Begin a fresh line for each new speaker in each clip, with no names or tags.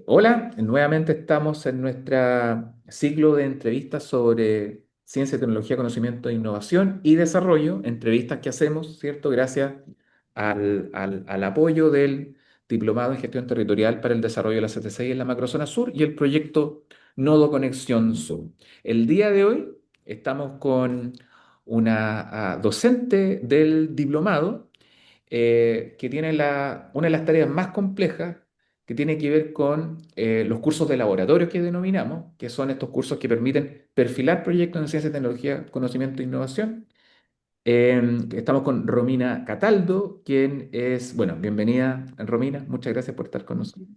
Hola, nuevamente estamos en nuestro ciclo de entrevistas sobre ciencia, tecnología, conocimiento, innovación y desarrollo, entrevistas que hacemos, ¿cierto? Gracias al apoyo del Diplomado en Gestión Territorial para el Desarrollo de la CTC en la Macrozona Sur y el proyecto Nodo Conexión Sur. El día de hoy estamos con una docente del diplomado que tiene una de las tareas más complejas que tiene que ver con los cursos de laboratorio que denominamos, que son estos cursos que permiten perfilar proyectos en ciencia, tecnología, conocimiento e innovación. Estamos con Romina Cataldo, quien es, bueno, bienvenida Romina, muchas gracias por estar con nosotros.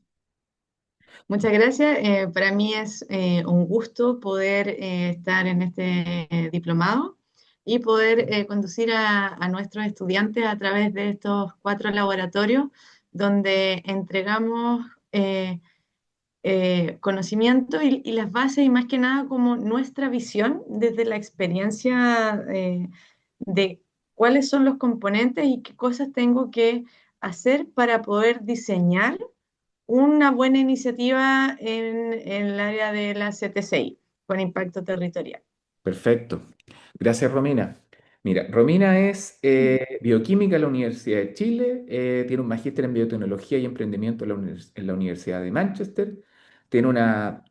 Muchas gracias. Para mí es un gusto poder estar en este diplomado y poder conducir a nuestros estudiantes a través de estos 4 laboratorios donde entregamos conocimiento y las bases y más que nada como nuestra visión desde la experiencia de cuáles son los componentes y qué cosas tengo que hacer para poder diseñar una buena iniciativa en el área de la CTCI, con impacto territorial.
Perfecto. Gracias, Romina. Mira, Romina es bioquímica en la Universidad de Chile, tiene un magíster en biotecnología y emprendimiento en la Universidad de Manchester, tiene una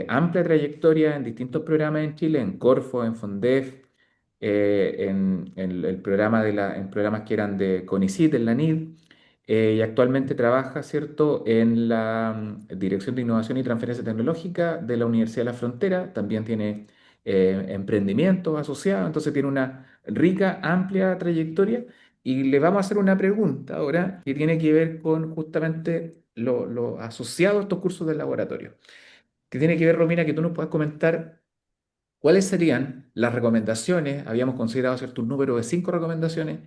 amplia trayectoria en distintos programas en Chile, en Corfo, en Fondef, en el programa en programas que eran de CONICYT, en la NID, y actualmente trabaja, ¿cierto?, en la Dirección de Innovación y Transferencia Tecnológica de la Universidad de la Frontera, también tiene emprendimientos asociados, entonces tiene una rica, amplia trayectoria y le vamos a hacer una pregunta ahora que tiene que ver con justamente lo asociado a estos cursos del laboratorio, que tiene que ver, Romina, que tú nos puedas comentar cuáles serían las recomendaciones, habíamos considerado cierto un número de 5 recomendaciones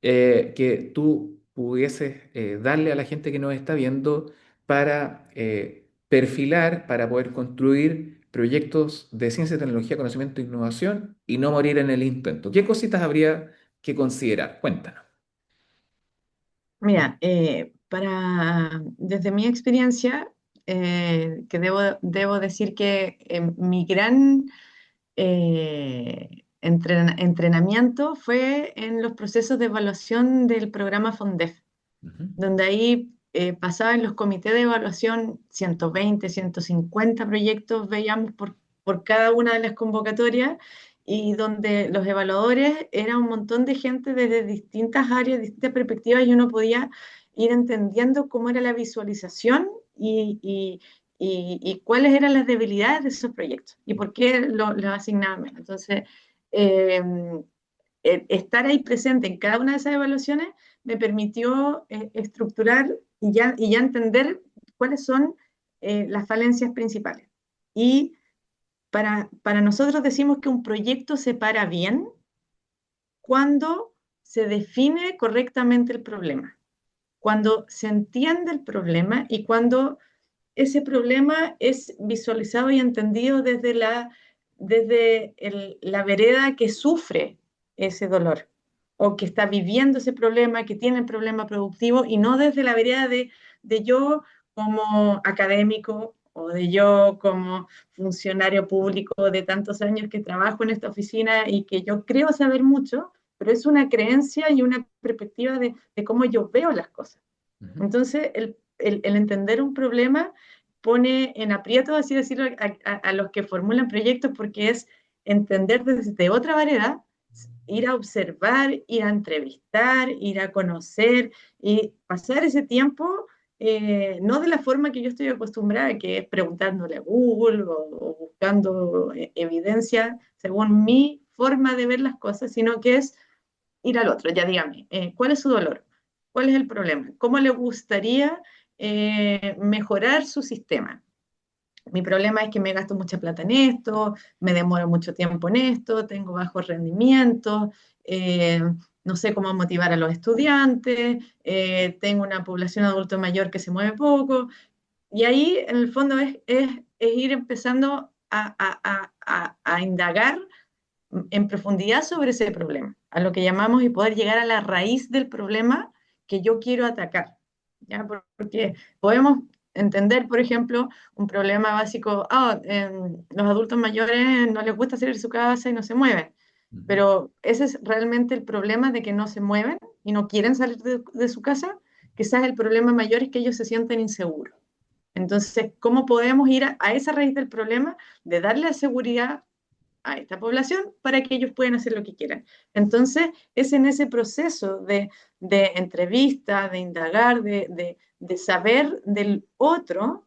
que tú pudieses darle a la gente que nos está viendo para perfilar, para poder construir proyectos de ciencia, tecnología, conocimiento e innovación y no morir en el intento. ¿Qué cositas habría que considerar? Cuéntanos.
Mira, desde mi experiencia, que debo decir que mi gran entrenamiento fue en los procesos de evaluación del programa FONDEF,
Ujú.
donde ahí pasaba en los comités de evaluación 120, 150 proyectos, veíamos por cada una de las convocatorias y donde los evaluadores eran un montón de gente desde distintas áreas, distintas perspectivas y uno podía ir entendiendo cómo era la visualización y cuáles eran las debilidades de esos proyectos y por qué los asignaban menos. Entonces, eh, estar ahí presente en cada una de esas evaluaciones me permitió estructurar y ya entender cuáles son las falencias principales. Y para nosotros decimos que un proyecto se para bien cuando se define correctamente el problema, cuando se entiende el problema y cuando ese problema es visualizado y entendido desde la vereda que sufre ese dolor o que está viviendo ese problema, que tiene el problema productivo y no desde la vereda de yo como académico o de yo como funcionario público de tantos años que trabajo en esta oficina y que yo creo saber mucho, pero es una creencia y una perspectiva de cómo yo veo las cosas.
Ujú.
Entonces, el entender un problema pone en aprieto, así decirlo, a los que formulan proyectos porque es entender desde otra variedad, ir a observar, ir a entrevistar, ir a conocer y pasar ese tiempo, no de la forma que yo estoy acostumbrada, que es preguntándole a Google o buscando evidencia según mi forma de ver las cosas, sino que es ir al otro, ya dígame, ¿cuál es su dolor? ¿Cuál es el problema? ¿Cómo le gustaría mejorar su sistema? Mi problema es que me gasto mucha plata en esto, me demoro mucho tiempo en esto, tengo bajos rendimientos, eh, no sé cómo motivar a los estudiantes, tengo una población adulto mayor que se mueve poco, y ahí en el fondo es ir empezando a indagar en profundidad sobre ese problema, a lo que llamamos y poder llegar a la raíz del problema que yo quiero atacar. ¿Ya? Porque podemos entender, por ejemplo, un problema básico, los adultos mayores no les gusta salir de su casa y no se mueven,
Ujú.
pero ese es realmente el problema de que no se mueven y no quieren salir de su casa. Quizás el problema mayor es que ellos se sienten inseguros. Entonces, ¿cómo podemos ir a esa raíz del problema de darle la seguridad a esta población para que ellos puedan hacer lo que quieran? Entonces, es en ese proceso de entrevista, de indagar, de saber del otro,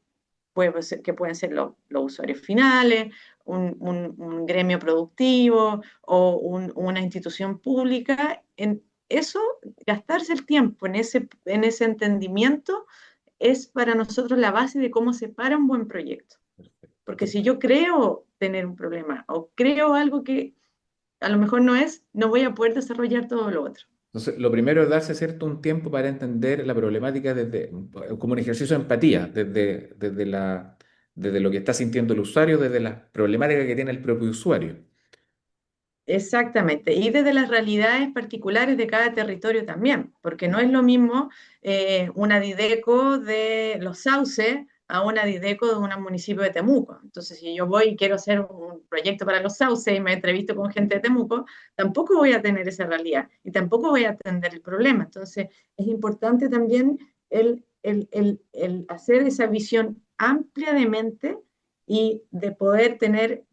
que pueden ser los usuarios finales, un gremio productivo o una institución pública, en eso, gastarse el tiempo en ese entendimiento es para nosotros la base de cómo se para un buen proyecto. Porque
Entonces,
si yo creo tener un problema o creo algo que a lo mejor no es, no voy a poder desarrollar todo lo otro.
entonces, lo primero es darse cierto un tiempo para entender la problemática como un ejercicio de empatía, desde lo que está sintiendo el usuario, desde la problemática que tiene el propio usuario.
Exactamente, y desde las realidades particulares de cada territorio también, porque no es lo mismo una Dideco de Los Sauces a una Dideco de un municipio de Temuco. Entonces, si yo voy y quiero hacer un proyecto para Los Sauces y me entrevisto con gente de Temuco, tampoco voy a tener esa realidad y tampoco voy a atender el problema. Entonces, es importante también el hacer esa visión amplia de mente y de poder tener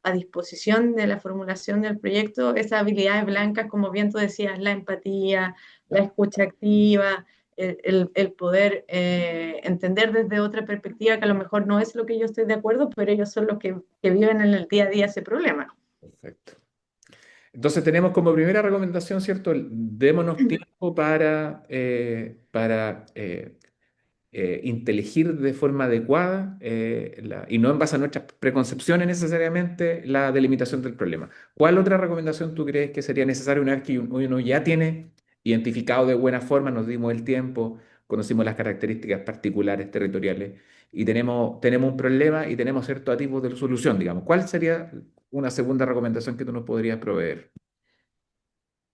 a disposición de la formulación del proyecto esas habilidades blancas, como bien tú decías, la empatía, la escucha activa, el poder entender desde otra perspectiva que a lo mejor no es lo que yo estoy de acuerdo, pero ellos son los que viven en el día a día ese problema.
Perfecto. Entonces tenemos como primera recomendación, ¿cierto? Démonos tiempo para inteligir de forma adecuada y no en base a nuestras preconcepciones necesariamente la delimitación del problema. ¿Cuál otra recomendación tú crees que sería necesaria una vez que uno ya tiene identificado de buena forma, nos dimos el tiempo, conocimos las características particulares territoriales y tenemos un problema y tenemos ciertos tipos de solución, digamos? ¿Cuál sería una segunda recomendación que tú nos podrías proveer?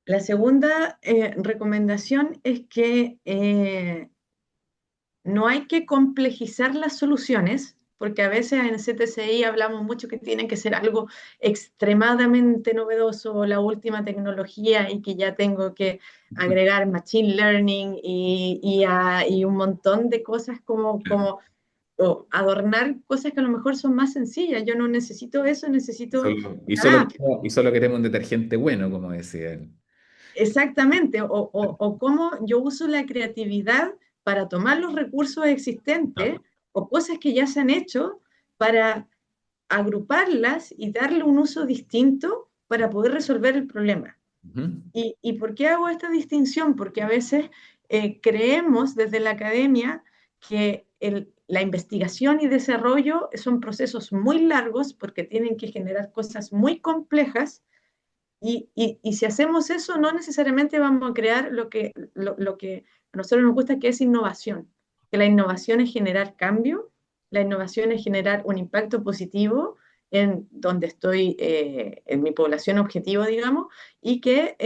La segunda recomendación es que no hay que complejizar las soluciones, porque a veces en CTCI hablamos mucho que tiene que ser algo extremadamente novedoso, la última tecnología y que ya tengo que agregar machine learning y un montón de cosas como o adornar cosas que a lo mejor son más sencillas. Yo no necesito eso,
Y
necesito
solo, y
una
solo,
app.
y solo queremos un detergente bueno, como decía él.
Exactamente, o cómo yo uso la creatividad para tomar los recursos existentes o cosas que ya se han hecho para agruparlas y darle un uso distinto para poder resolver el problema.
Ujú.
¿Y por qué hago esta distinción? Porque a veces creemos desde la academia que la investigación y desarrollo son procesos muy largos porque tienen que generar cosas muy complejas y si hacemos eso, no necesariamente vamos a crear lo que a nosotros nos gusta, que es innovación. Que la innovación es generar cambio, la innovación es generar un impacto positivo en donde estoy, en mi población objetivo, digamos, y que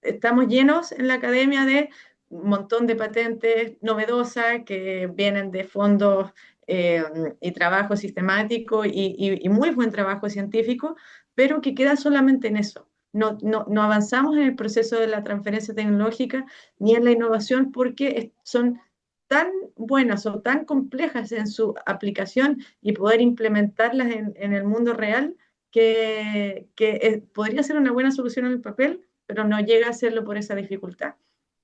estamos llenos en la academia de un montón de patentes novedosas que vienen de fondos eh, y trabajo sistemático y muy buen trabajo científico, pero que queda solamente en eso. No avanzamos en el proceso de la transferencia tecnológica ni en la innovación porque son tan buenas o tan complejas en su aplicación y poder implementarlas en el mundo real que podría ser una buena solución en el papel, pero no llega a hacerlo por esa dificultad.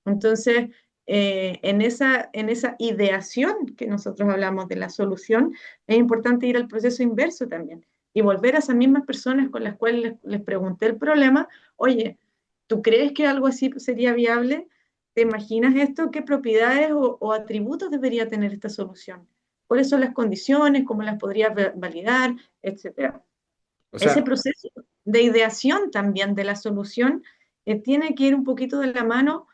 Entonces, en esa ideación que nosotros hablamos de la solución, es importante ir al proceso inverso también y volver a esas mismas personas con las cuales les pregunté el problema, oye, ¿tú crees que algo así sería viable? ¿Te imaginas esto? ¿Qué propiedades o atributos debería tener esta solución? ¿Cuáles son las condiciones? ¿Cómo las podría validar? Etcétera.
O
Ese
sea,
proceso de ideación también de la solución tiene que ir un poquito de la mano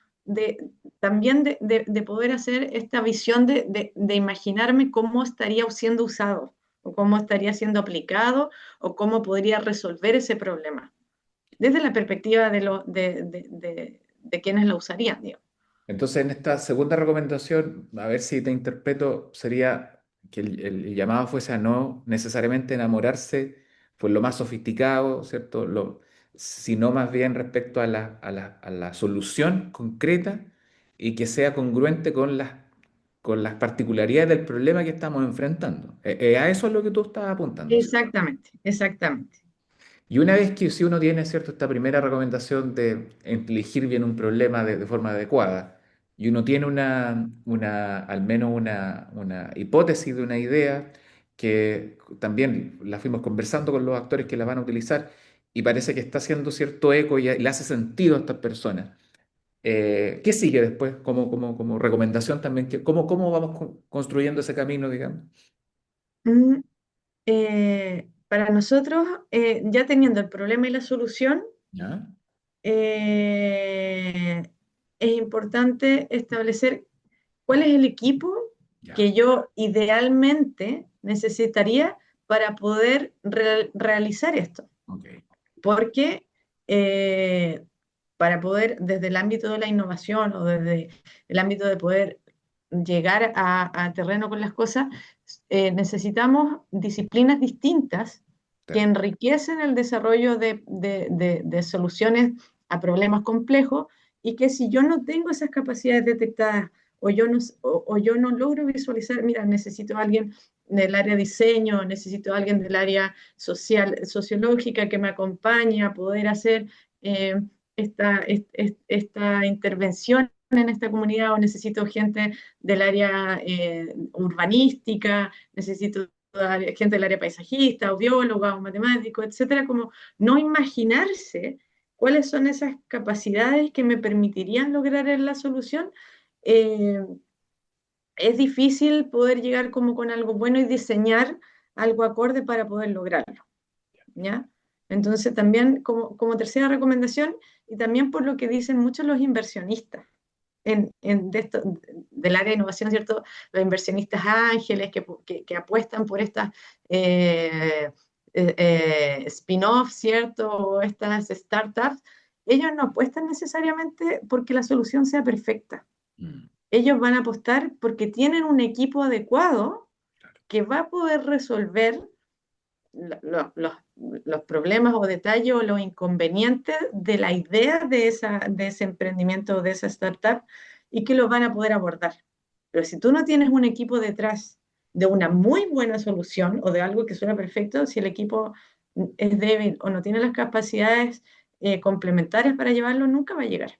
también de poder hacer esta visión de imaginarme cómo estaría siendo usado o cómo estaría siendo aplicado o cómo podría resolver ese problema, desde la perspectiva de quienes lo usarían, digamos.
Entonces, en esta segunda recomendación, a ver si te interpreto, sería que el llamado fuese a no necesariamente enamorarse por lo más sofisticado, ¿cierto? Sino más bien respecto a la solución concreta y que sea congruente con las particularidades del problema que estamos enfrentando. A eso es lo que tú estás apuntando, ¿cierto?
Exactamente, exactamente.
Y una vez que si uno tiene, ¿cierto?, esta primera recomendación de elegir bien un problema de forma adecuada, y uno tiene al menos una hipótesis de una idea que también la fuimos conversando con los actores que la van a utilizar y parece que está haciendo cierto eco y le hace sentido a estas personas. ¿Qué sigue después como recomendación también? ¿Cómo vamos construyendo ese camino, digamos?
Mm, para nosotros, ya teniendo el problema y la solución,
¿Ya?
eh, es importante establecer cuál es el equipo
Ya.
que yo idealmente necesitaría para poder realizar esto.
Ok.
Porque eh, para poder, desde el ámbito de la innovación o desde el ámbito de poder llegar a terreno con las cosas, necesitamos disciplinas distintas que
Claro.
enriquecen el desarrollo de soluciones a problemas complejos y que si yo no tengo esas capacidades detectadas o yo no logro visualizar, mira, necesito a alguien del área de diseño, necesito a alguien del área social, sociológica que me acompañe a poder hacer eh, esta intervención en esta comunidad, o necesito gente del área urbanística, necesito gente del área paisajista, o bióloga, o matemático, etcétera, como no imaginarse cuáles son esas capacidades que me permitirían lograr la solución. eh, es difícil poder llegar como con algo bueno y diseñar algo acorde para poder lograrlo, ¿ya? Entonces también como tercera recomendación, y también por lo que dicen muchos los inversionistas del área de innovación, ¿cierto? Los inversionistas ángeles que apuestan por estas eh, spin-offs, ¿cierto? O estas startups, ellos no apuestan necesariamente porque la solución sea perfecta.
Mm,
Ellos van a apostar porque tienen un equipo adecuado que va a poder resolver los problemas o detalles o los inconvenientes de la idea de ese emprendimiento o de esa startup y que los van a poder abordar. Pero si tú no tienes un equipo detrás de una muy buena solución o de algo que suena perfecto, si el equipo es débil o no tiene las capacidades complementarias para llevarlo, nunca va a llegar.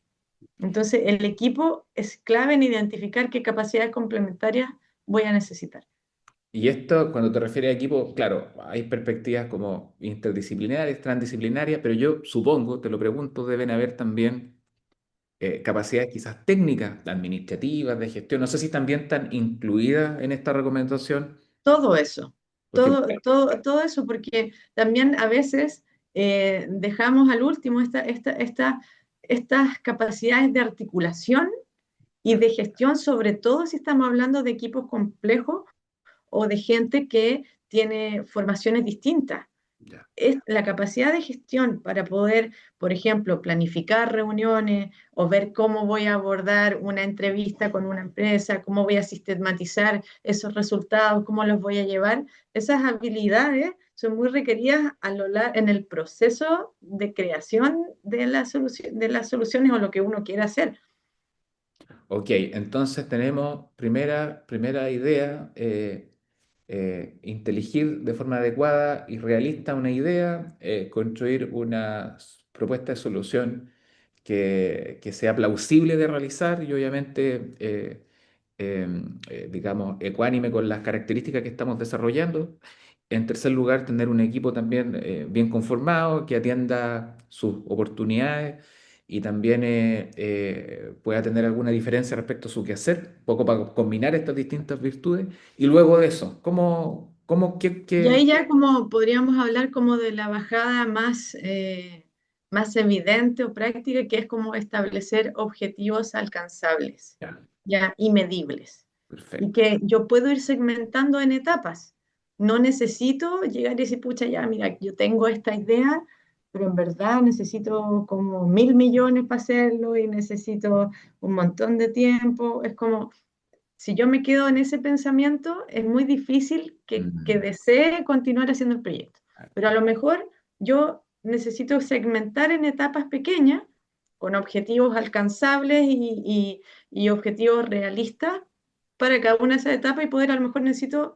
Entonces, el equipo es clave en identificar qué capacidades complementarias voy a necesitar.
Y esto, cuando te refieres a equipo, claro, hay perspectivas como interdisciplinarias, transdisciplinarias, pero yo supongo, te lo pregunto, deben haber también capacidades quizás técnicas, administrativas, de gestión. No sé si también están incluidas en esta recomendación,
Todo eso,
porque claro,
todo eso, porque también a veces dejamos al último estas capacidades de articulación y
claro,
de gestión, sobre todo si estamos hablando de equipos complejos o de gente que tiene formaciones distintas.
ya.
Es la capacidad de gestión para poder, por ejemplo, planificar reuniones o ver cómo voy a abordar una entrevista con una empresa, cómo voy a sistematizar esos resultados, cómo los voy a llevar. Esas habilidades son muy requeridas en el proceso de creación de las soluciones o lo que uno quiera hacer.
Ok, entonces tenemos primera idea, inteligir de forma adecuada y realista una idea, construir una propuesta de solución que sea plausible de realizar y obviamente, digamos, ecuánime con las características que estamos desarrollando. En tercer lugar, tener un equipo también bien conformado que atienda sus oportunidades y también pueda tener alguna diferencia respecto a su quehacer, un poco para combinar estas distintas virtudes. Y luego de eso,
Y ahí ya como podríamos hablar como de la bajada más evidente o práctica, que es como establecer objetivos alcanzables,
Ya,
ya, y medibles. Y
perfecto.
que yo puedo ir segmentando en etapas. No necesito llegar y decir, pucha, ya, mira, yo tengo esta idea, pero en verdad necesito como 1.000 millones para hacerlo y necesito un montón de tiempo. Es como, si yo me quedo en ese pensamiento, es muy difícil que
Mm,
desee continuar haciendo el proyecto. Pero a lo mejor yo necesito segmentar en etapas pequeñas, con objetivos alcanzables y objetivos realistas para cada una de esas etapas y poder, a lo mejor necesito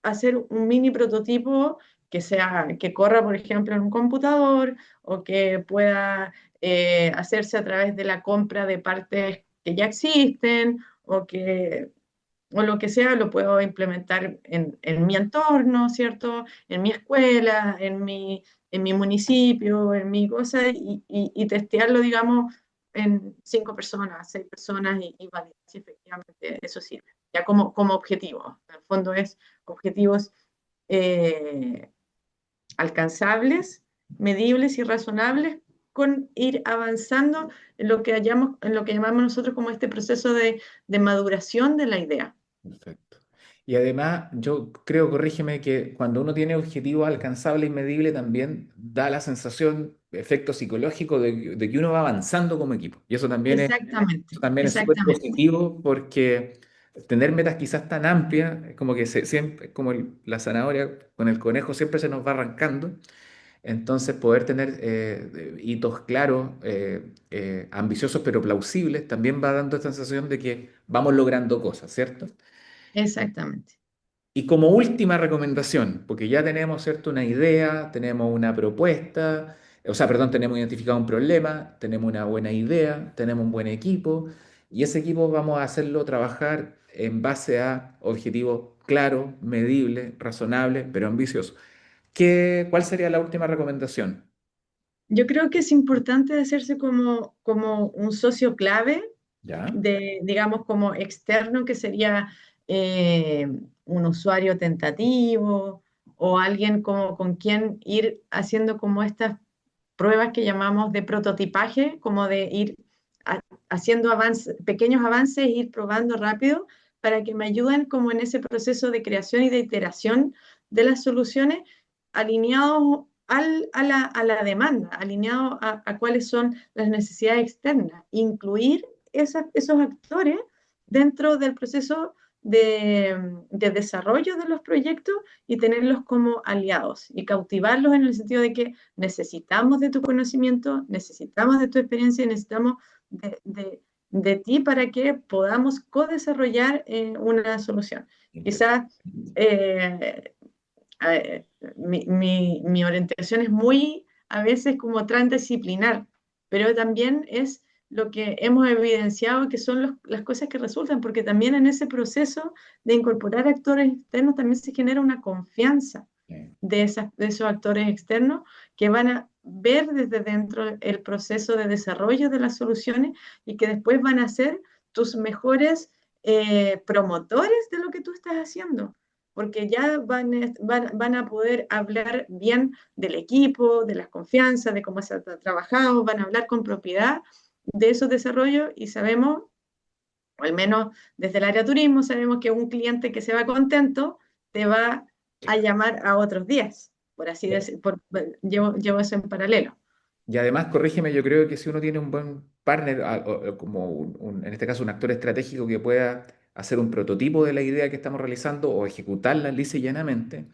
hacer un mini prototipo que corra, por ejemplo, en un computador o que pueda hacerse a través de la compra de partes que ya existen o lo que sea, lo puedo implementar en mi entorno, ¿cierto? En mi escuela, en mi municipio, en mi cosa, y testearlo, digamos, en 5 personas, 6 personas, y validar si efectivamente eso sirve. Ya como objetivo. En el fondo es objetivos eh, alcanzables, medibles y razonables con ir avanzando en lo que llamamos nosotros como este proceso de maduración de la idea.
perfecto. Y además, yo creo, corrígeme, que cuando uno tiene objetivos alcanzables y medibles, también da la sensación, efecto psicológico, de que uno va avanzando como equipo. Y
Exactamente,
eso también es súper
exactamente,
positivo porque tener metas quizás tan amplias, es como que siempre, como la zanahoria con el conejo, siempre se nos va arrancando. Entonces, poder tener hitos claros, ambiciosos pero plausibles, también va dando esta sensación de que vamos logrando cosas, ¿cierto?
exactamente.
Y como última recomendación, porque ya tenemos, ¿cierto?, una idea, tenemos una propuesta, o sea, perdón, tenemos identificado un problema, tenemos una buena idea, tenemos un buen equipo, y ese equipo vamos a hacerlo trabajar en base a objetivos claros, medibles, razonables, pero ambiciosos. ¿Cuál sería la última recomendación?
Yo creo que es importante hacerse como un socio clave
¿Ya?
digamos, como externo, que sería eh, un usuario tentativo o alguien como con quien ir haciendo como estas pruebas que llamamos de prototipaje, como de ir ha- haciendo pequeños avances e ir probando rápido para que me ayuden como en ese proceso de creación y de iteración de las soluciones alineados a la demanda, alineados a cuáles son las necesidades externas, incluir esos actores dentro del proceso de desarrollo de los proyectos y tenerlos como aliados y cautivarlos en el sentido de que necesitamos de tu conocimiento, necesitamos de tu experiencia y necesitamos de ti para que podamos co-desarrollar una solución. Quizás eh, mi orientación es muy, a veces, como transdisciplinar, pero también es lo que hemos evidenciado que son las cosas que resultan, porque también en ese proceso de incorporar actores externos también se genera una confianza de esos actores externos que van a ver desde dentro el proceso de desarrollo de las soluciones y que después van a ser tus mejores promotores de lo que tú estás haciendo, porque ya van a poder hablar bien del equipo, de las confianzas, de cómo se ha trabajado, van a hablar con propiedad de esos desarrollos y sabemos, o al menos desde el área turismo, sabemos que un cliente que se va contento te va a llamar a otros días, por así decir, llevo eso en paralelo.
Y además, corrígeme, yo creo que si uno tiene un buen partner, o como en este caso un actor estratégico que pueda hacer un prototipo de la idea que estamos realizando o ejecutarla lisa y llanamente,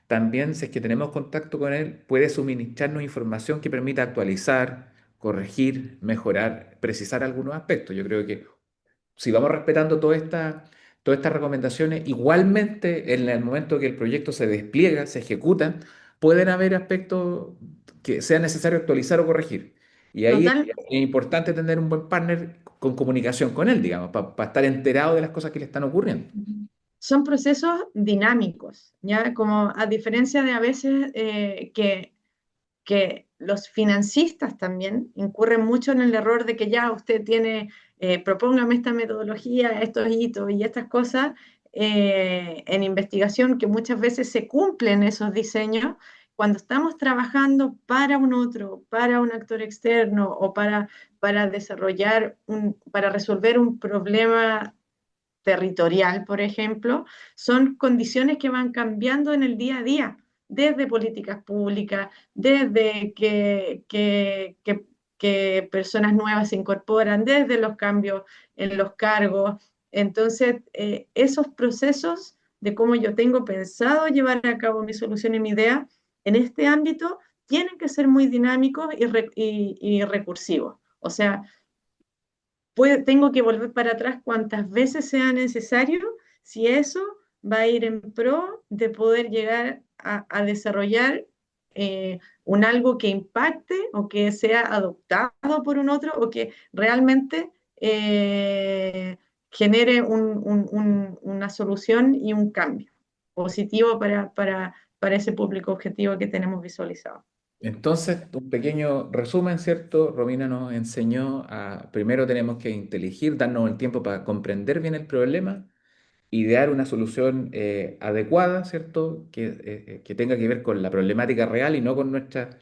también si es que tenemos contacto con él, puede suministrarnos información que permita actualizar, corregir, mejorar, precisar algunos aspectos. Yo creo que si vamos respetando todas estas recomendaciones, igualmente en el momento que el proyecto se despliega, se ejecuta, pueden haber aspectos que sea necesario actualizar o corregir. Y ahí
Total,
es importante tener un buen partner con comunicación con él, digamos, para estar enterado de las cosas que le están ocurriendo.
son procesos dinámicos, ¿ya? Como a diferencia de a veces que los financistas también incurren mucho en el error de que ya usted tiene, propóngame esta metodología, estos hitos y estas cosas en investigación, que muchas veces se cumplen esos diseños. Cuando estamos trabajando para un otro, para un actor externo o para desarrollar, para resolver un problema territorial, por ejemplo, son condiciones que van cambiando en el día a día. desde políticas públicas, desde que personas nuevas se incorporan, desde los cambios en los cargos. Entonces, esos procesos de cómo yo tengo pensado llevar a cabo mi solución y mi idea en este ámbito tienen que ser muy dinámicos y recursivos. O sea, tengo que volver para atrás cuantas veces sea necesario si eso va a ir en pro de poder llegar a desarrollar un algo que impacte o que sea adoptado por un otro o que realmente genere una solución y un cambio positivo para ese público objetivo que tenemos visualizado.
Entonces, un pequeño resumen, ¿cierto? Romina nos enseñó a, primero tenemos que inteligir, darnos el tiempo para comprender bien el problema, idear una solución adecuada, ¿cierto? Que tenga que ver con la problemática real y no con nuestras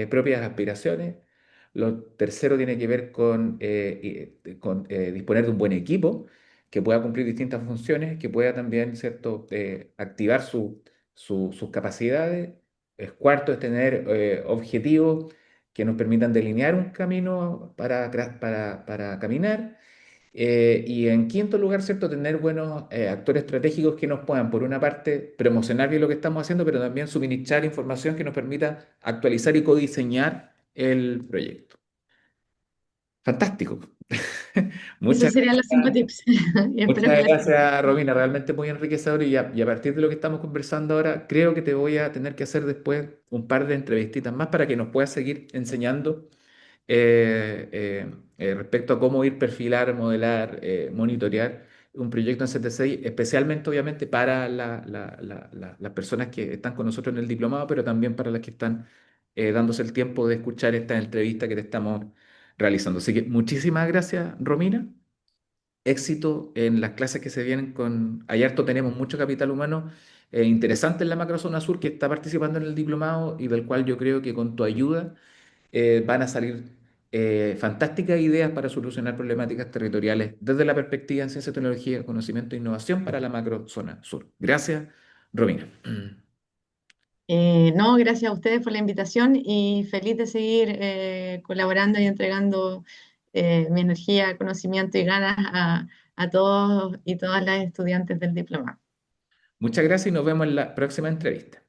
propias aspiraciones. Lo tercero tiene que ver con disponer de un buen equipo que pueda cumplir distintas funciones, que pueda también, ¿cierto? Activar sus capacidades. El cuarto es tener objetivos que nos permitan delinear un camino para caminar. Y en quinto lugar, ¿cierto? Tener buenos actores estratégicos que nos puedan, por una parte, promocionar bien lo que estamos haciendo, pero también suministrar información que nos permita actualizar y codiseñar el proyecto. Fantástico.
Esos
Muchas
serían los cinco
gracias.
tips y espero que
Muchas
les sirvan.
gracias, Romina. Realmente muy enriquecedor y a partir de lo que estamos conversando ahora, creo que te voy a tener que hacer después un par de entrevistitas más para que nos puedas seguir enseñando respecto a cómo ir perfilar, modelar, monitorear un proyecto en CT6, especialmente obviamente para las personas que están con nosotros en el diplomado, pero también para las que están dándose el tiempo de escuchar esta entrevista que te estamos realizando. Así que muchísimas gracias, Romina. Éxito en las clases que se vienen con Ayarto. Tenemos mucho capital humano interesante en la macrozona sur que está participando en el diplomado y del cual yo creo que con tu ayuda van a salir fantásticas ideas para solucionar problemáticas territoriales desde la perspectiva en ciencia, tecnología, conocimiento e innovación para la macrozona sur. Gracias, Romina.
No, gracias a ustedes por la invitación y feliz de seguir colaborando y entregando mi energía, conocimiento y ganas a todos y todas las estudiantes del diploma.
Muchas gracias y nos vemos en la próxima entrevista.